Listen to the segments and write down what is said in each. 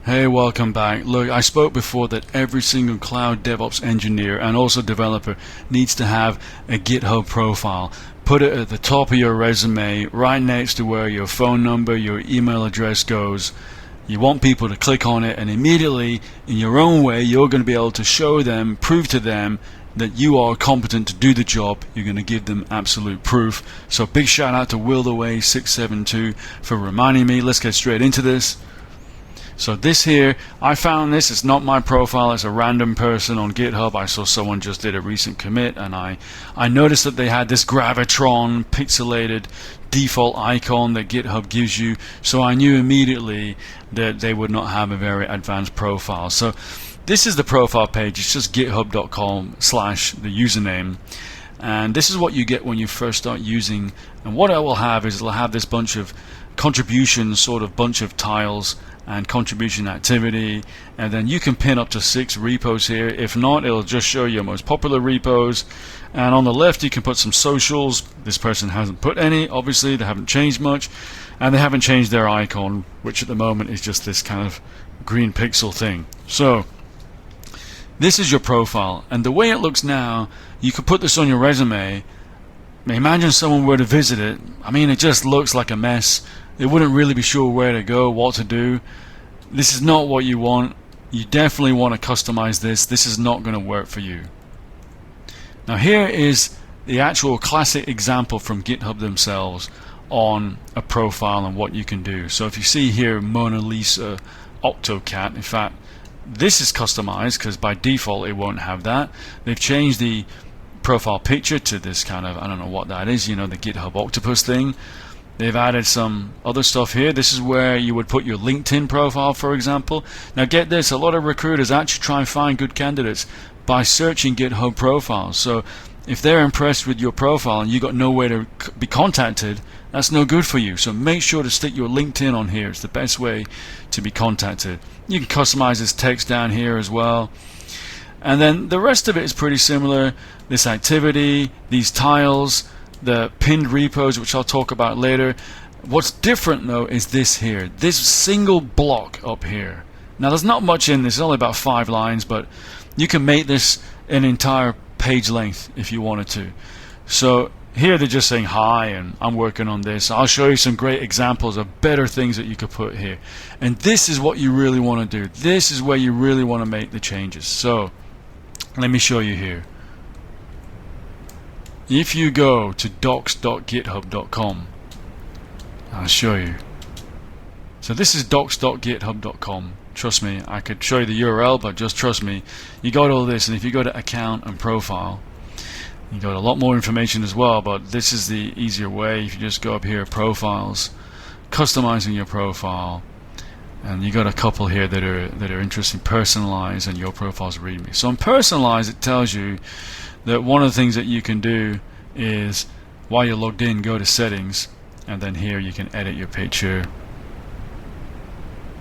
Hey, welcome back. Look, I spoke before that every single cloud DevOps engineer and also developer needs to have a GitHub profile. Put it at the top of your resume, right next to where your phone number, your email address goes. You want people to click on it, and immediately, in your own way, you're going to be able to show them, prove to them that you are competent to do the job. You're going to give them absolute proof. So big shout out to WillTheWay672 for reminding me. Let's get straight into this. So this here, I found this, it's not my profile, it's a random person on GitHub. I saw someone just did a recent commit, and I noticed that they had this Gravitron pixelated default icon that GitHub gives you, so I knew immediately that they would not have a very advanced profile. So this is the profile page. It's just github.com/the username, and this is what you get when you first start using. And what I will have is it'll have this bunch of contributions, sort of bunch of tiles and contribution activity, and then you can pin up to 6 repos here. If not, it'll just show you your most popular repos, and on the left you can put some socials. This person hasn't put any, obviously they haven't changed much, and they haven't changed their icon, which at the moment is just this kind of green pixel thing. So this is your profile, and the way it looks now, you could put this on your resume. Imagine someone were to visit it. I mean, it just looks like a mess. They wouldn't really be sure where to go, what to do. This is not what you want. You definitely want to customize this. This is not going to work for you. Now here is the actual classic example from GitHub themselves on a profile and what you can do. So if you see here Mona Lisa Octocat, in fact this is customized because by default it won't have that. They've changed the profile picture to this kind of, I don't know what that is, you know, the GitHub octopus thing. They've added some other stuff here. This is where you would put your LinkedIn profile, for example. Now get this, a lot of recruiters actually try and find good candidates by searching GitHub profiles. So if they're impressed with your profile and you got nowhere to be contacted, that's no good for you. So make sure to stick your LinkedIn on here. It's the best way to be contacted. You can customize this text down here as well. And then the rest of it is pretty similar. This activity, these tiles, the pinned repos, which I'll talk about later. What's different though is this here, this single block up here. Now there's not much in this, it's only about 5 lines, but you can make this an entire page length if you wanted to. So here they're just saying hi and I'm working on this. I'll show you some great examples of better things that you could put here. And this is what you really want to do. This is where you really want to make the changes. So let me show you here. If you go to docs.github.com, I'll show you. So this is docs.github.com. Trust me, I could show you the URL, but just trust me. You got all this, and if you go to account and profile, you got a lot more information as well, but this is the easier way. If you just go up here, profiles, customizing your profile, and you got a couple here that are interesting. Personalize and your profile's readme. So on personalize, it tells you that one of the things that you can do is while you're logged in, go to settings, and then here you can edit your picture,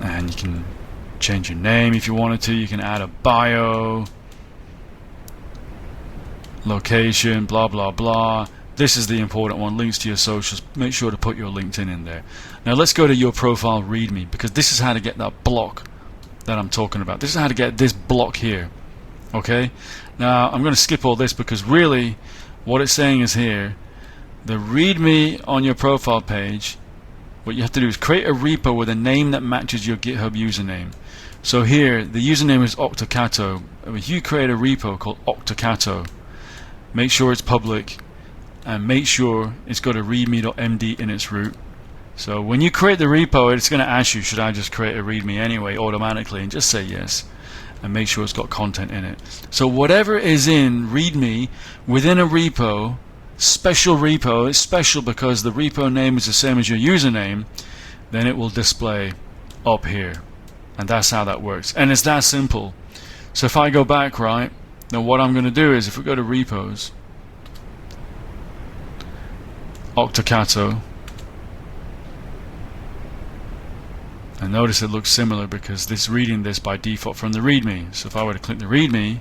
and you can change your name if you wanted to. You can add a bio, location, blah blah blah. This is the important one, links to your socials. Make sure to put your LinkedIn in there. Now let's go to your profile readme, because this is how to get that block that I'm talking about. This is how to get this block here. Okay, now I'm going to skip all this because really what it's saying is here, the readme on your profile page, what you have to do is create a repo with a name that matches your GitHub username. So here the username is Octocato. If you create a repo called Octocato, make sure it's public and make sure it's got a readme.md in its root. So when you create the repo, it's going to ask you, should I just create a readme anyway automatically, and just say yes. And make sure it's got content in it. So whatever is in readme within a repo, special repo, it's special because the repo name is the same as your username, then it will display up here. And that's how that works. And it's that simple. So if I go back, right, now what I'm going to do is if we go to repos, Octocato, and notice it looks similar because this reading this by default from the readme. So if I were to click the readme,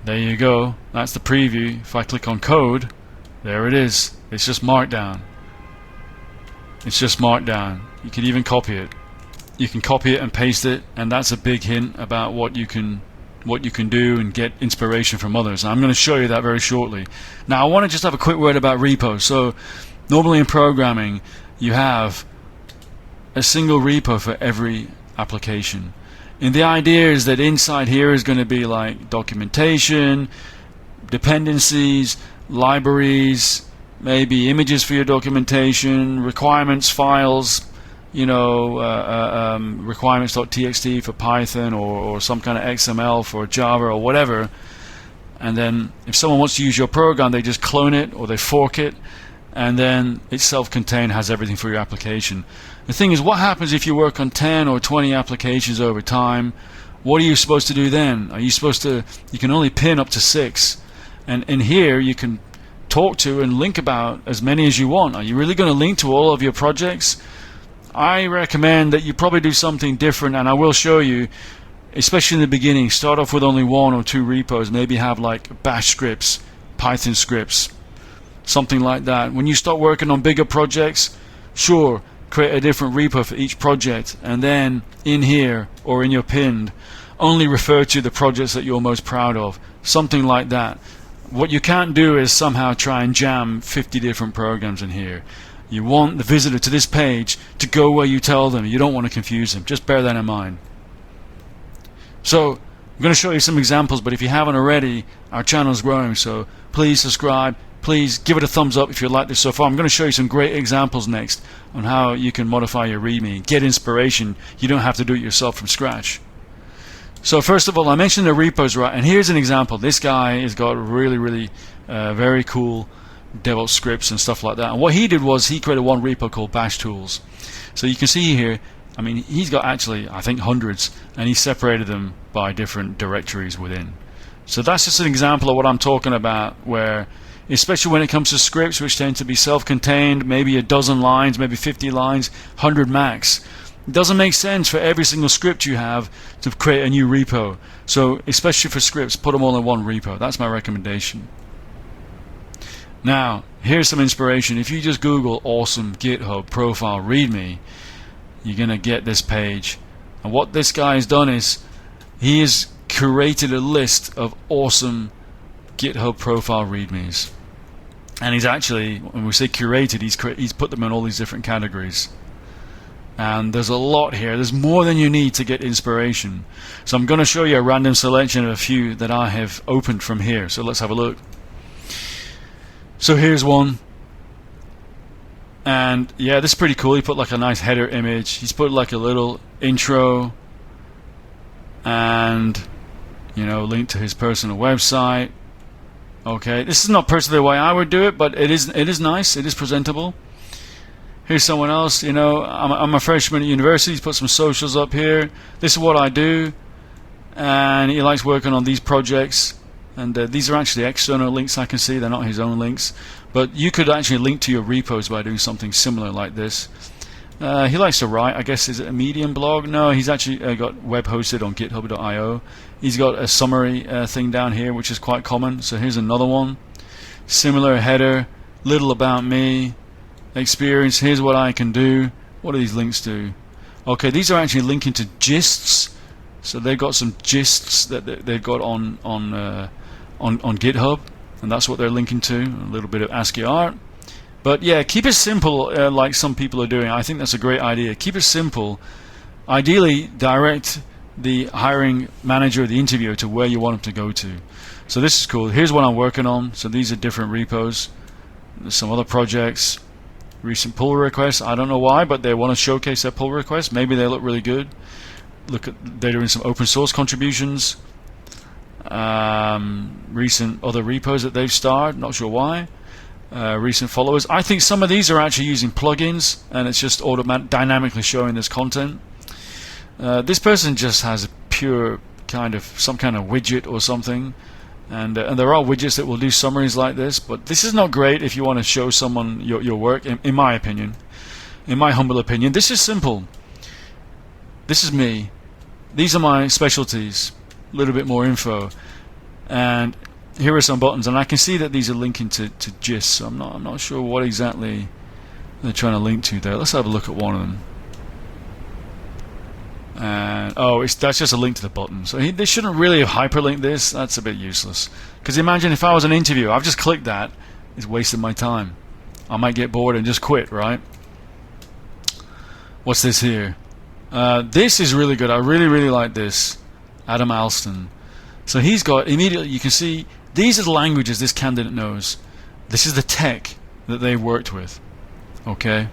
there you go, that's the preview. If I click on code, there it is. It's just markdown. It's just markdown. You can even copy it. you can copy it and paste it, and that's a big hint about what you can do and get inspiration from others. And I'm going to show you that very shortly. Now I want to just have a quick word about repos. So normally in programming you have a single repo for every application, and the idea is that inside here is going to be like documentation, dependencies, libraries, maybe images for your documentation, requirements files, requirements.txt for Python, or some kind of XML for Java or whatever. And then if someone wants to use your program, they just clone it or they fork it, and then it's self-contained, has everything for your application. The thing is, what happens if you work on 10 or 20 applications over time? What are you supposed to do then? Are you supposed to, you can only pin up to 6, and in here you can talk to and link about as many as you want. Are you really going to link to all of your projects? I recommend that you probably do something different, and I will show you, especially in the beginning. Start off with only 1 or 2 repos, maybe have like bash scripts, Python scripts, something like that. When you start working on bigger projects, sure, create a different repo for each project, and then in here or in your pinned, only refer to the projects that you're most proud of, something like that. What you can't do is somehow try and jam 50 different programs in here. You want the visitor to this page to go where you tell them. You don't want to confuse them. Just bear that in mind. So I'm going to show you some examples, but if you haven't already, our channel is growing, so please subscribe. Please give it a thumbs up if you like this so far. I'm going to show you some great examples next on how you can modify your README. Get inspiration. You don't have to do it yourself from scratch. So first of all, I mentioned the repos, right? And here's an example. This guy has got really very cool DevOps scripts and stuff like that. And what he did was he created one repo called Bash Tools. So you can see here, I mean, he's got actually, I think, hundreds, and he separated them by different directories within. So that's just an example of what I'm talking about, where especially when it comes to scripts which tend to be self-contained, maybe a dozen lines, maybe 50 lines, 100 max. It doesn't make sense for every single script you have to create a new repo. So especially for scripts, put them all in one repo. That's my recommendation. Now, here's some inspiration. If you just Google awesome GitHub profile README, you're going to get this page. And what this guy has done is he has curated a list of awesome GitHub profile READMEs. And he's actually, when we say curated, he's put them in all these different categories. And there's a lot here. There's more than you need to get inspiration. So I'm going to show you a random selection of a few that I have opened from here. So let's have a look. So here's one, and yeah, this is pretty cool. He put like a nice header image. He's put like a little intro, and link to his personal website. Okay, this is not personally the way I would do it, but it is nice. It is presentable. Here's someone else. I'm a freshman at university. He's put some socials up here. This is what I do, and he likes working on these projects. And these are actually external links I can see. They're not his own links. But you could actually link to your repos by doing something similar like this. He likes to write. I guess, is it a Medium blog? No, he's actually got web hosted on github.io. He's got a summary thing down here, which is quite common. So here's another one. Similar header, little about me, experience, here's what I can do. What do these links do? Okay, these are actually linking to gists. So they've got some gists that they've got on GitHub, and that's what they're linking to. A little bit of ASCII art, but yeah, keep it simple, like some people are doing. I think that's a great idea. Keep it simple. Ideally, direct the hiring manager, the interviewer, to where you want them to go to. So this is cool. Here's what I'm working on. So these are different repos. There's some other projects. Recent pull requests. I don't know why, but they want to showcase their pull requests. Maybe they look really good. Look at, they're doing some open source contributions. Recent other repos that they've starred, not sure why. Recent followers. I think some of these are actually using plugins, and it's just dynamically showing this content. This person just has a pure kind of some kind of widget or something, and there are widgets that will do summaries like this, but this is not great if you want to show someone your work, in my opinion. In my humble opinion, this is simple. This is me. These are my specialties. A little bit more info, and here are some buttons, and I can see that these are linking to GIS, so I'm not sure what exactly they're trying to link to there. Let's have a look at one of them. And that's just a link to the button. So they shouldn't really have hyperlinked this. That's a bit useless. Because imagine if I was an interviewer, I've just clicked that. It's wasted my time. I might get bored and just quit, right? What's this here? This is really good. I really like this. Adam Alston. So he's got, immediately you can see, these are the languages this candidate knows. This is the tech that they've worked with. Okay?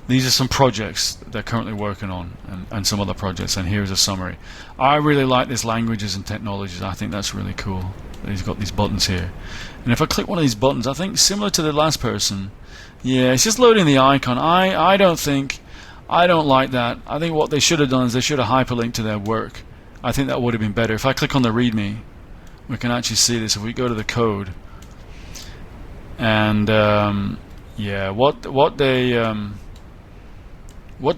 These are some projects they're currently working on, and some other projects, and here's a summary. I really like this languages and technologies. I think that's really cool. He's got these buttons here. And if I click one of these buttons, I think similar to the last person, yeah, it's just loading the icon. I don't like that. I think what they should have done is they should have hyperlinked to their work. I think that would have been better. If I click on the README, we can actually see this. If we go to the code, and yeah, what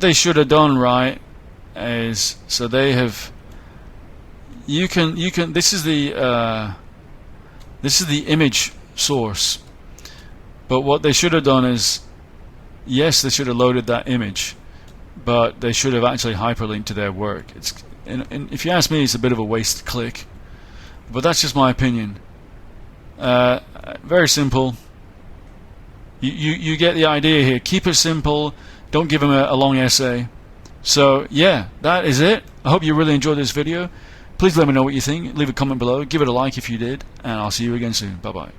they should have done, right, is so they have. You can. This is the image source. But what they should have done is, yes, they should have loaded that image, but they should have actually hyperlinked to their work. And if you ask me, it's a bit of a wasted click. But that's just my opinion. Very simple. You get the idea here. Keep it simple. Don't give them a long essay. So yeah, that is it. I hope you really enjoyed this video. Please let me know what you think. Leave a comment below. Give it a like if you did. And I'll see you again soon. Bye-bye.